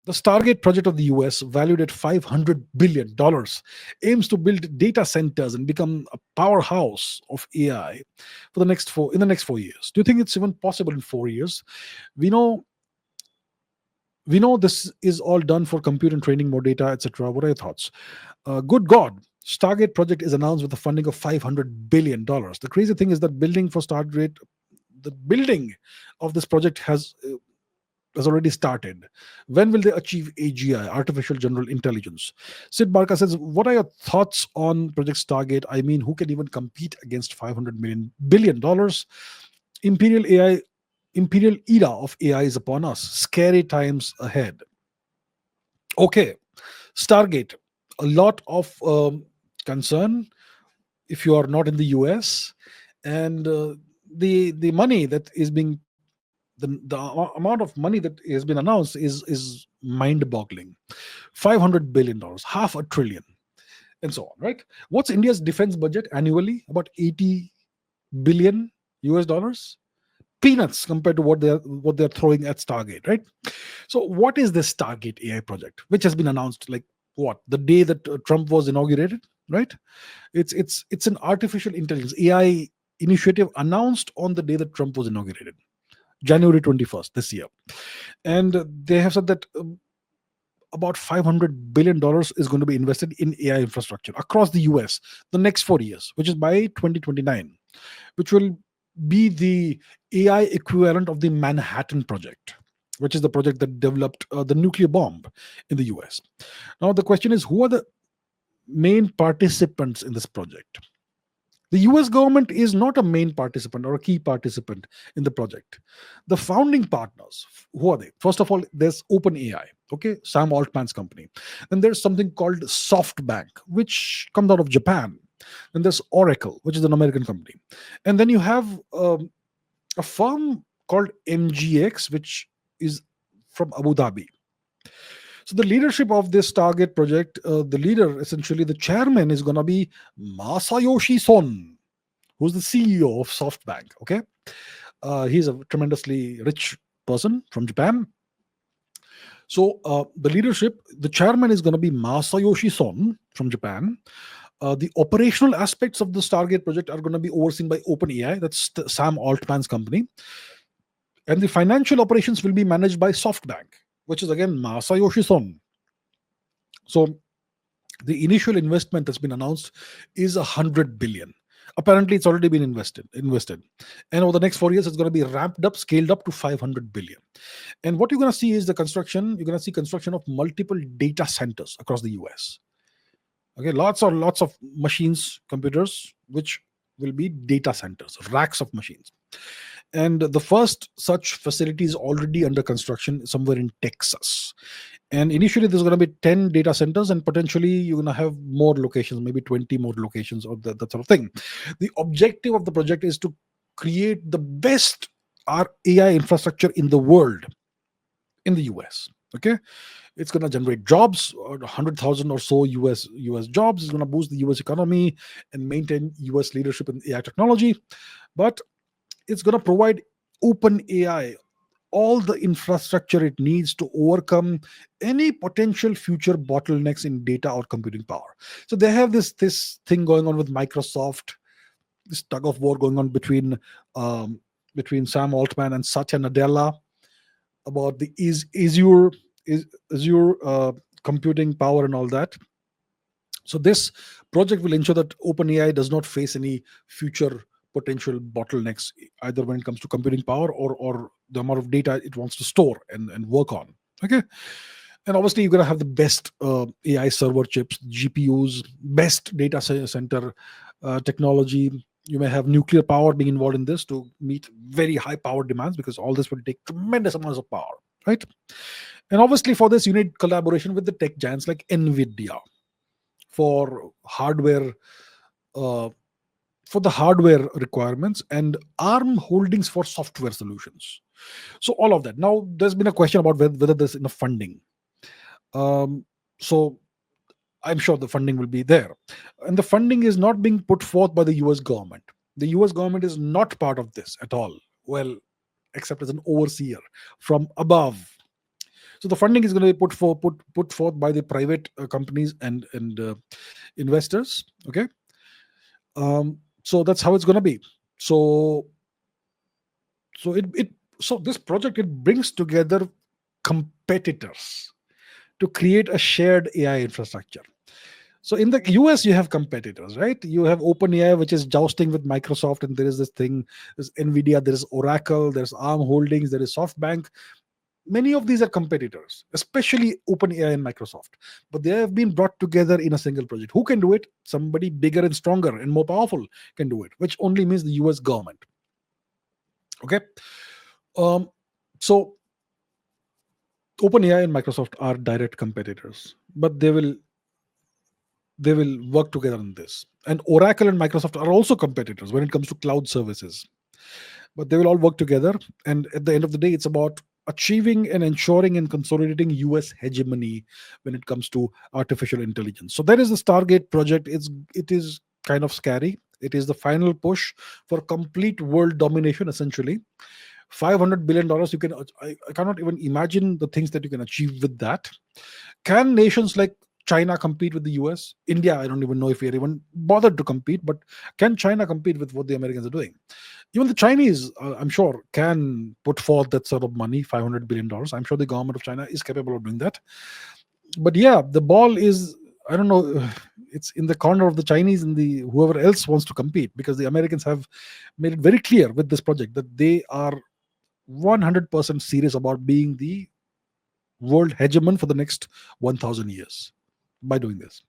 The Stargate project of the US, valued at $500 billion, aims to build data centers and become a powerhouse of AI for the next 4 years. Do you think it's even possible in 4 years? We know we know this is all done for compute and training more data, etc. What are your thoughts? Good God, Stargate project is announced with a funding of $500 billion. The crazy thing is that the building of this project has already started. When will they achieve AGI, artificial general intelligence? Sid Barka says, what are your thoughts on Project Stargate? I mean, who can even compete against $500 billion? Imperial AI, imperial era of AI is upon us. Scary times ahead. Okay, Stargate, a lot of concern if you are not in the US, and the money that is being amount of money that has been announced is mind-boggling. $500 billion, half a trillion, and so on. Right? What's India's defense budget annually? About 80 billion US dollars. Peanuts compared to what they're throwing at Stargate. Right? So, what is this Stargate AI project, which has been announced like what the day that Trump was inaugurated? Right? It's an artificial intelligence AI initiative announced on the day that Trump was inaugurated, January 21st this year. And they have said that about $500 billion is going to be invested in AI infrastructure across the US the next 4 years, which is by 2029, which will be the AI equivalent of the Manhattan Project, which is the project that developed the nuclear bomb in the US. Now, the question is, who are the main participants in this project? The US government is not a main participant or a key participant in the project. The founding partners, who are they? First of all, there's OpenAI, okay, Sam Altman's company. Then there's something called SoftBank, which comes out of Japan. Then there's Oracle, which is an American company. And then you have a firm called MGX, which is from Abu Dhabi. So the leadership of this Target project, the leader, essentially the chairman, is going to be Masayoshi Son, who's the CEO of SoftBank. Okay, he's a tremendously rich person from Japan. So the leadership, the chairman is going to be Masayoshi Son from Japan. The operational aspects of the Stargate project are going to be overseen by OpenAI, that's Sam Altman's company, and the financial operations will be managed by SoftBank, which is again Masayoshi Son. So the initial investment that's been announced is 100 billion. Apparently, it's already been invested, and over the next 4 years, it's going to be ramped up, scaled up to 500 billion. And what you're going to see is the construction. You're going to see construction of multiple data centers across the US. Okay, lots of machines, computers, which will be data centers, racks of machines. And the first such facility is already under construction somewhere in Texas. And initially, there's going to be 10 data centers, and potentially you're going to have more locations, maybe 20 more locations, or that sort of thing. The objective of the project is to create the best AI infrastructure in the world in the US. Okay, it's going to generate jobs, 100,000 or so US jobs. It's going to boost the US economy and maintain US leadership in AI technology. But it's going to provide open AI all the infrastructure it needs to overcome any potential future bottlenecks in data or computing power. So they have this thing going on with Microsoft, this tug of war going on between Sam Altman and Satya Nadella about the Azure computing power and all that. So this project will ensure that OpenAI does not face any future potential bottlenecks, either when it comes to computing power or the amount of data it wants to store and work on. Okay. And obviously, you're going to have the best AI server chips, GPUs, best data center technology. You may have nuclear power being involved in this to meet very high power demands, because all this will take tremendous amounts of power, right? And obviously, for this, you need collaboration with the tech giants like NVIDIA for hardware. For the hardware requirements, and ARM Holdings for software solutions. So all of that. Now, there's been a question about whether there's enough funding. So I'm sure the funding will be there. And the funding is not being put forth by the US government. The US government is not part of this at all. Well, except as an overseer from above. So the funding is going to be put forth by the private companies and investors. Okay, so that's how it's going to be. So so this project, it brings together competitors to create a shared AI infrastructure. So in the US, you have competitors, right? You have OpenAI, which is jousting with Microsoft, and there is this thing, there's Nvidia, there is Oracle, there's ARM Holdings, there is SoftBank. Many of these are competitors, especially OpenAI and Microsoft. But they have been brought together in a single project. Who can do it? Somebody bigger and stronger and more powerful can do it, which only means the US government. Okay. Um, so OpenAI and Microsoft are direct competitors, but they will work together on this. And Oracle and Microsoft are also competitors when it comes to cloud services, but they will all work together. And at the end of the day, it's about achieving and ensuring and consolidating US hegemony when it comes to artificial intelligence. So that is the Stargate project. It is kind of scary. It is the final push for complete world domination, essentially. $500 billion, you can I cannot even imagine the things that you can achieve with that. Can nations like China compete with the US? India, I don't even know if we are even bothered to compete, but can China compete with what the Americans are doing? Even the Chinese, I'm sure, can put forth that sort of money, $500 billion. I'm sure the government of China is capable of doing that. But yeah, the ball is, I don't know, it's in the corner of the Chinese and the whoever else wants to compete, because the Americans have made it very clear with this project that they are 100% serious about being the world hegemon for the next 1,000 years by doing this.